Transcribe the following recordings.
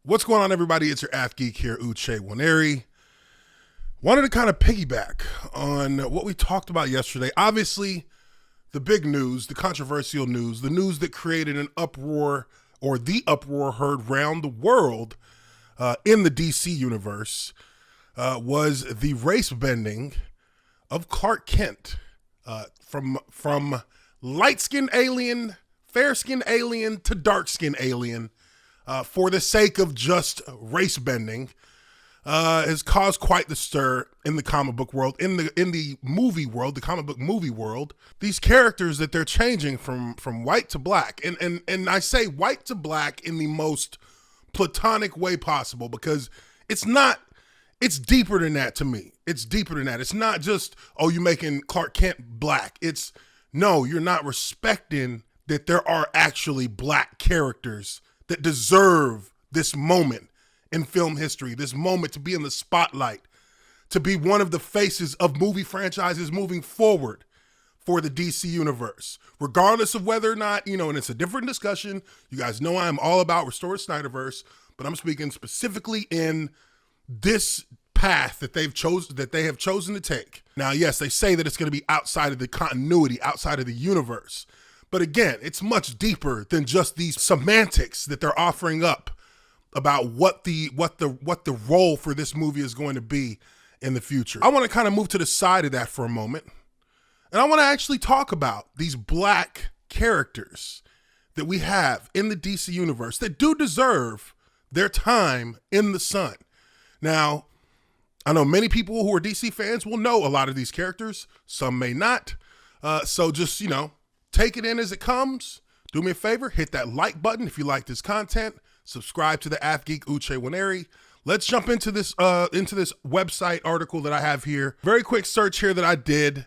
What's going on, everybody? It's your Ath Geek here, Uche Waneri. Wanted to kind of piggyback on what we talked about yesterday. Obviously, the big news, the controversial news, the news that created an uproar, or the uproar heard round the world in the DC universe, was the race bending of Clark Kent from light-skinned alien, fair-skinned alien to dark-skinned alien. For the sake of just race bending, has caused quite the stir in the comic book world, in the movie world, the comic book movie world. These characters that they're changing from white to black, and I say white to black in the most platonic way possible, because it's deeper than that to me. It's deeper than that. It's not just, oh, you're making Clark Kent black. It's, no, you're not respecting that there are actually black characters that deserve this moment in film history, this moment to be in the spotlight, to be one of the faces of movie franchises moving forward for the DC universe, regardless of whether or not, and it's a different discussion. You guys know I'm all about Restore the Snyderverse, but I'm speaking specifically in this path that they have chosen to take. Now, yes, they say that it's going to be outside of the continuity, outside of the universe. But again, it's much deeper than just these semantics that they're offering up about what the role for this movie is going to be in the future. I want to kind of move to the side of that for a moment. And I want to actually talk about these black characters that we have in the DC universe that do deserve their time in the sun. Now, I know many people who are DC fans will know a lot of these characters. Some may not. So just, take it in as it comes. Do me a favor, hit that like button if you like this content. Subscribe to the Ath Geek Uche Waneri. Let's jump into this website article that I have here. Very quick search here that I did,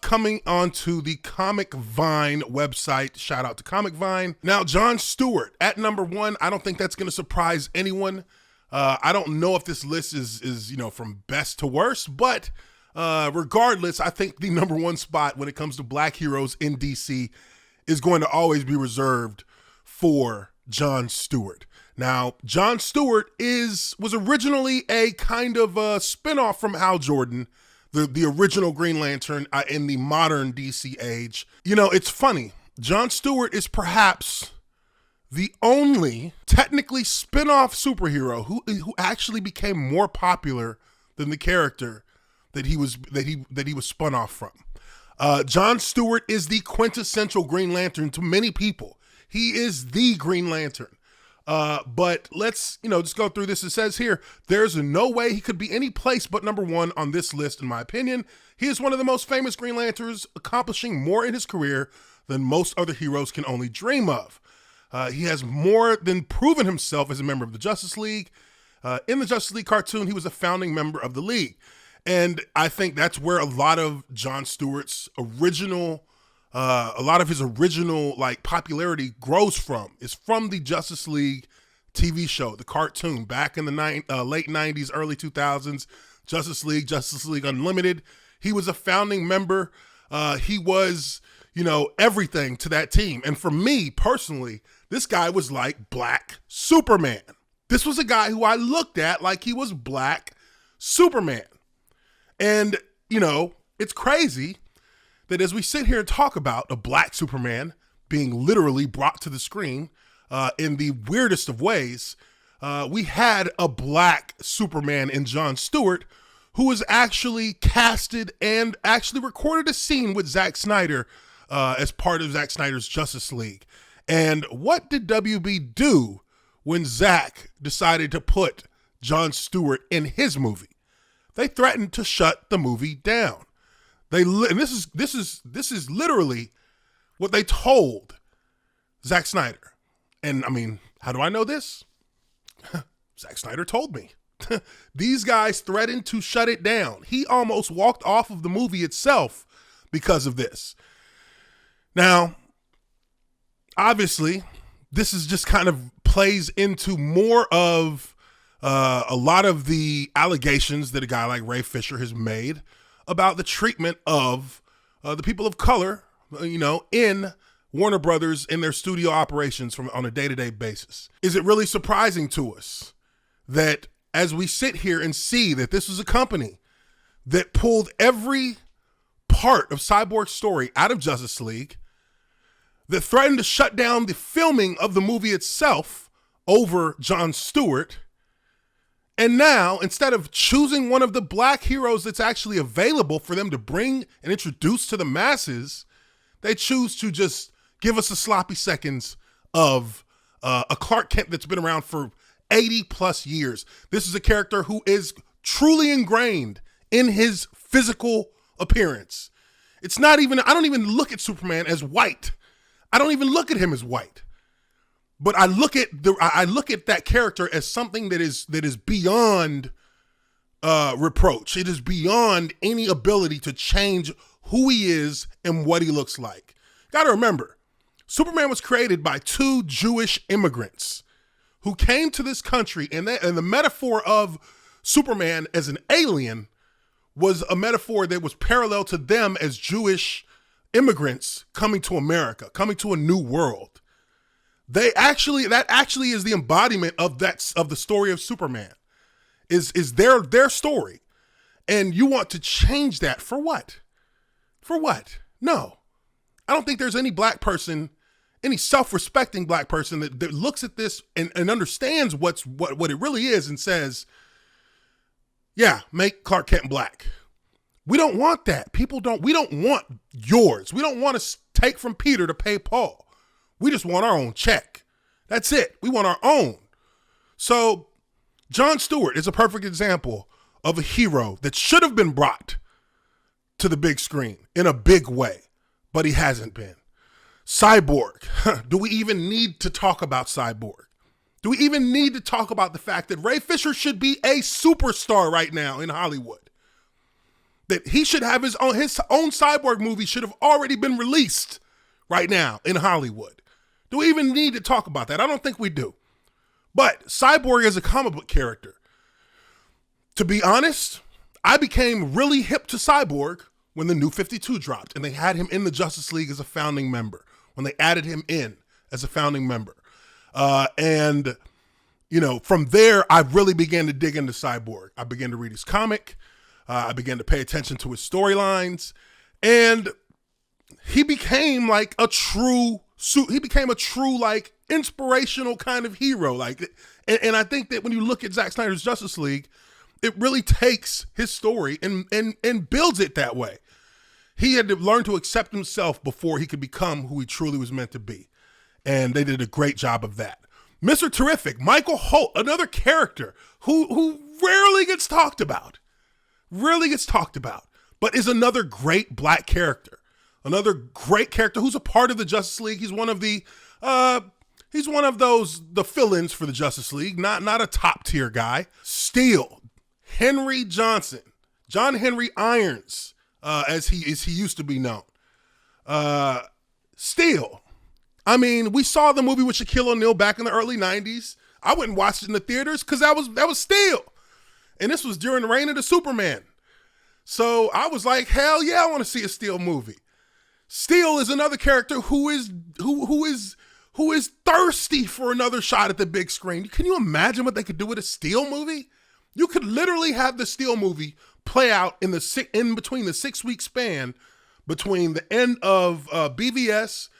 coming onto the Comic Vine website. Shout out to Comic Vine. Now, Jon Stewart at number 1. I don't think that's going to surprise anyone. I don't know if this list is from best to worst, but regardless, I think the number 1 spot when it comes to black heroes in DC is going to always be reserved for Jon Stewart. Now, Jon Stewart was originally a kind of a spinoff from Hal Jordan, the original Green Lantern in the modern DC age. It's funny. Jon Stewart is perhaps the only technically spin-off superhero who actually became more popular than the character that he was spun off from. Jon Stewart is the quintessential Green Lantern to many people. He is the Green Lantern. But let's just go through this. It says here, there's no way he could be any place but number 1 on this list, in my opinion. He is one of the most famous Green Lanterns, accomplishing more in his career than most other heroes can only dream of. He has more than proven himself as a member of the Justice League. In the Justice League cartoon, he was a founding member of the League. And I think that's where a lot of Jon Stewart's original popularity grows from, is from the Justice League TV show, the cartoon, back in the late 90s, early 2000s, Justice League Unlimited. He was a founding member. He was, everything to that team. And for me personally, this guy was like Black Superman. This was a guy who I looked at like he was Black Superman. And, it's crazy that as we sit here and talk about a Black Superman being literally brought to the screen in the weirdest of ways, we had a Black Superman in Jon Stewart, who was actually casted and actually recorded a scene with Zack Snyder as part of Zack Snyder's Justice League. And what did WB do when Zack decided to put Jon Stewart in his movie? They threatened to shut the movie down. And this is literally what they told Zack Snyder. And I mean, how do I know this? Zack Snyder told me. These guys threatened to shut it down. He almost walked off of the movie itself because of this. Now, obviously, this is just kind of plays into more of a lot of the allegations that a guy like Ray Fisher has made about the treatment of the people of color, in Warner Brothers in their studio operations on a day-to-day basis. Is it really surprising to us that as we sit here and see that this was a company that pulled every part of Cyborg's story out of Justice League, that threatened to shut down the filming of the movie itself over Jon Stewart, and now, instead of choosing one of the black heroes that's actually available for them to bring and introduce to the masses, they choose to just give us the sloppy seconds of a Clark Kent that's been around for 80 plus years. This is a character who is truly ingrained in his physical appearance. It's not even, I don't even look at Superman as white. I don't even look at him as white. But I look at that character as something that is beyond reproach. It is beyond any ability to change who he is and what he looks like. Got to remember, Superman was created by two Jewish immigrants who came to this country, and the metaphor of Superman as an alien was a metaphor that was parallel to them as Jewish immigrants coming to America, coming to a new world. That actually is the embodiment of the story of Superman, is their story. And you want to change that for what? For what? No. I don't think there's any black person, any self-respecting black person that looks at this and understands what it really is and says, yeah, make Clark Kent black. We don't want that. We don't want yours. We don't want to take from Peter to pay Paul. We just want our own check. That's it. We want our own. So Jon Stewart is a perfect example of a hero that should have been brought to the big screen in a big way, but he hasn't been. Cyborg. Do we even need to talk about Cyborg? Do we even need to talk about the fact that Ray Fisher should be a superstar right now in Hollywood? That he should have his own Cyborg movie should have already been released right now in Hollywood. Do we even need to talk about that? I don't think we do. But Cyborg is a comic book character. To be honest, I became really hip to Cyborg when the New 52 dropped and they had him in the Justice League as a founding member, when they added him in as a founding member. And, you know, from there, I really began to dig into Cyborg. I began to read his comic. I began to pay attention to his storylines. And he became like a true like inspirational kind of hero. Like, and I think that when you look at Zack Snyder's Justice League, it really takes his story and builds it that way. He had to learn to accept himself before he could become who he truly was meant to be. And they did a great job of that. Mr. Terrific, Michael Holt, another character who rarely gets talked about, but is another great black character. Another great character who's a part of the Justice League. He's one of the fill-ins for the Justice League, not a top tier guy. Steel, Henry Johnson, John Henry Irons, as he used to be known. Steel. I mean, we saw the movie with Shaquille O'Neal back in the early 90s. I went and watched it in the theaters because that was Steel. And this was during the reign of the Superman. So I was like, hell yeah, I want to see a Steel movie. Steel is another character who is thirsty for another shot at the big screen. Can you imagine what they could do with a Steel movie? You could literally have the Steel movie play out in between the 6-week span between the end of BVS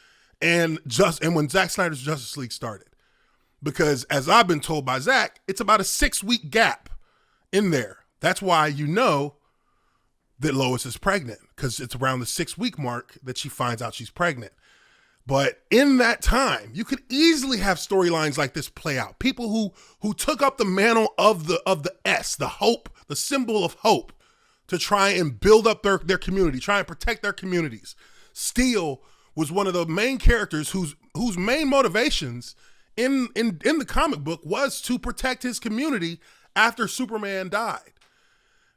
and when Zack Snyder's Justice League started. Because as I've been told by Zack, it's about a 6-week gap in there. That's why you know that Lois is pregnant, because it's around the 6-week mark that she finds out she's pregnant. But in that time, you could easily have storylines like this play out. People who took up the mantle of the S, the hope, the symbol of hope, to try and build up their community, try and protect their communities. Steel was one of the main characters whose main motivations in the comic book was to protect his community after Superman died.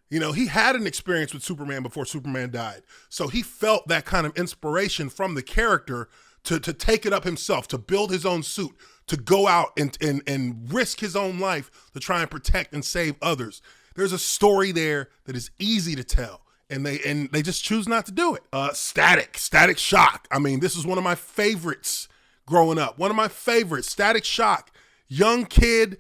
You know, he had an experience with Superman before Superman died. So he felt that kind of inspiration from the character to take it up himself, to build his own suit, to go out and risk his own life to try and protect and save others. There's a story there that is easy to tell. and they just choose not to do it. Static Shock. I mean, this is one of my favorites growing up. One of my favorites, Static Shock. Young kid,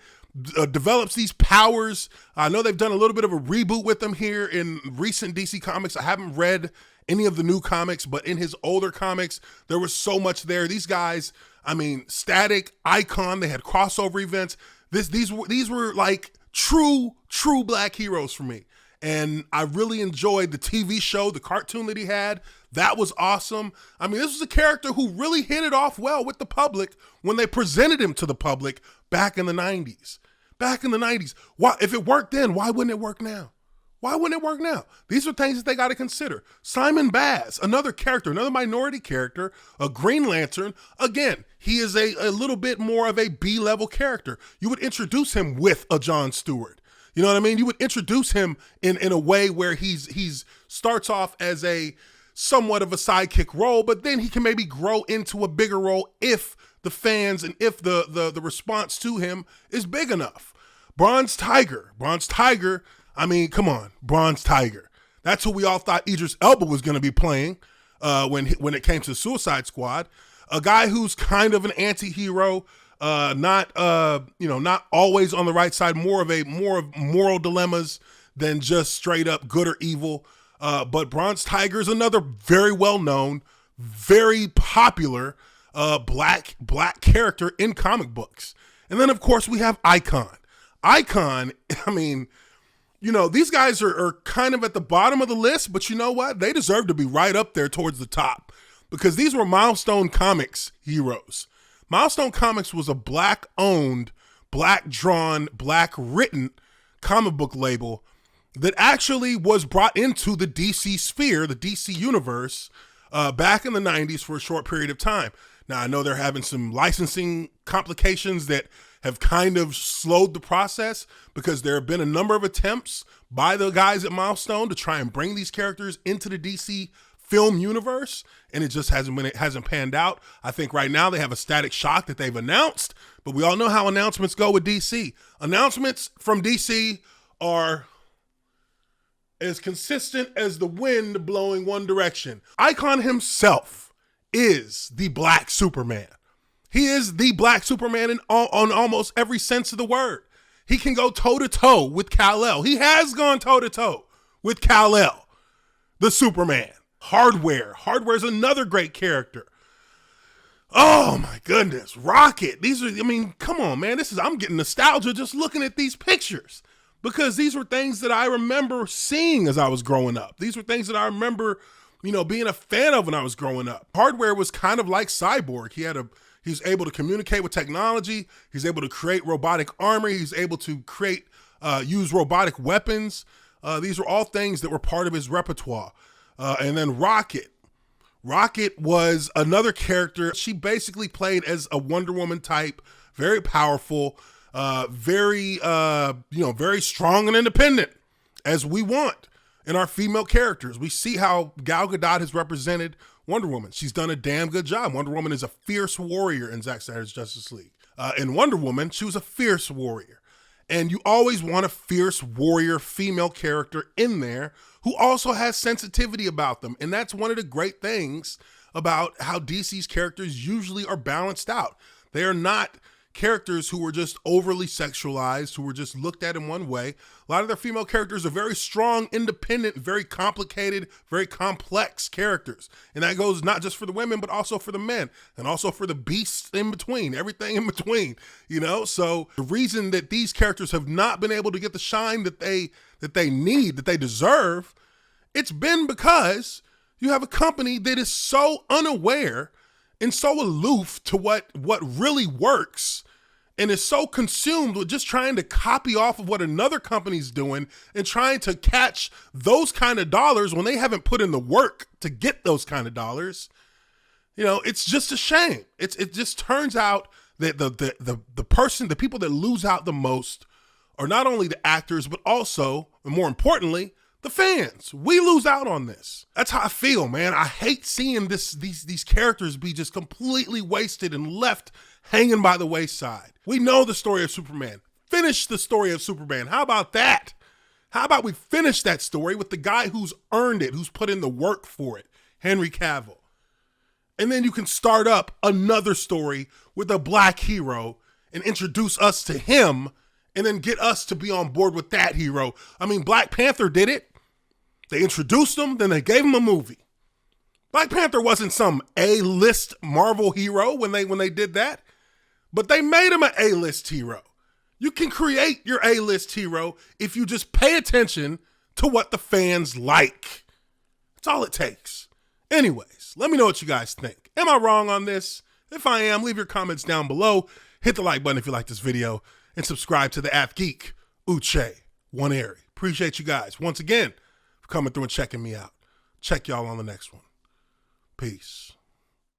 develops these powers. I know they've done a little bit of a reboot with him here in recent DC comics. I haven't read any of the new comics, but in his older comics, there was so much there. These guys, I mean, Static, Icon, they had crossover events. These were like true black heroes for me. And I really enjoyed the TV show, the cartoon that he had. That was awesome. I mean, this was a character who really hit it off well with the public when they presented him to the public back in the 90s. Back in the 90s. Why, if it worked then, why wouldn't it work now? Why wouldn't it work now? These are things that they got to consider. Simon Baz, another character, another minority character, a Green Lantern. Again, he is a little bit more of a B-level character. You would introduce him with a Jon Stewart. You know what I mean? You would introduce him in a way where he's starts off as a somewhat of a sidekick role, but then he can maybe grow into a bigger role if the fans and if the response to him is big enough. Bronze Tiger, I mean, come on, Bronze Tiger. That's who we all thought Idris Elba was going to be playing when it came to Suicide Squad. A guy who's kind of an anti-hero, not always on the right side, more of moral dilemmas than just straight up good or evil. But Bronze Tiger is another very well-known, very popular black character in comic books. And then, of course, we have Icon. Icon, I mean, you know, these guys are kind of at the bottom of the list, but you know what? They deserve to be right up there towards the top because these were Milestone Comics heroes. Milestone Comics was a black-owned, black-drawn, black-written comic book label that actually was brought into the DC sphere, the DC universe, back in the 90s for a short period of time. Now, I know they're having some licensing complications that have kind of slowed the process because there have been a number of attempts by the guys at Milestone to try and bring these characters into the DC film universe, and it just hasn't panned out. I think right now they have a Static Shock that they've announced, but we all know how announcements go with DC. Announcements from DC are as consistent as the wind blowing one direction. Icon himself is the Black Superman. He is the Black Superman on almost every sense of the word. He can go toe-to-toe with Kal-El. He has gone toe-to-toe with Kal-El, the Superman. Hardware is another great character. Oh my goodness, Rocket. Come on, man. I'm getting nostalgia just looking at these pictures because these were things that I remember seeing as I was growing up. These were things that I remember, being a fan of when I was growing up. Hardware was kind of like Cyborg. He's able to communicate with technology. He's able to create robotic armor. He's able to use robotic weapons. These were all things that were part of his repertoire. And then Rocket. Rocket was another character. She basically played as a Wonder Woman type, very powerful, very strong and independent, as we want in our female characters. We see how Gal Gadot has represented Wonder Woman. She's done a damn good job. Wonder Woman is a fierce warrior in Zack Snyder's Justice League. In Wonder Woman, she was a fierce warrior. And you always want a fierce warrior female character in there who also has sensitivity about them. And that's one of the great things about how DC's characters usually are balanced out. They are not characters who are just overly sexualized, who are just looked at in one way. A lot of their female characters are very strong, independent, very complicated, very complex characters. And that goes not just for the women, but also for the men and also for the beasts in between, everything in between, So the reason that these characters have not been able to get the shine that they need, that they deserve, it's been because you have a company that is so unaware and so aloof to what really works and is so consumed with just trying to copy off of what another company's doing and trying to catch those kind of dollars when they haven't put in the work to get those kind of dollars. It's just a shame. It just turns out that the people that lose out the most are not only the actors, but also, and more importantly, the fans. We lose out on this. That's how I feel, man. I hate seeing these characters be just completely wasted and left hanging by the wayside. We know the story of Superman. Finish the story of Superman. How about that? How about we finish that story with the guy who's earned it, who's put in the work for it, Henry Cavill. And then you can start up another story with a black hero and introduce us to him and then get us to be on board with that hero. I mean, Black Panther did it. They introduced him, then they gave him a movie. Black Panther wasn't some A-list Marvel hero when they did that, but they made him an A-list hero. You can create your A-list hero if you just pay attention to what the fans like. That's all it takes. Anyways, let me know what you guys think. Am I wrong on this? If I am, leave your comments down below. Hit the like button if you like this video. And subscribe to the App Geek, Uche, Waneri. Appreciate you guys once again for coming through and checking me out. Check y'all on the next one. Peace.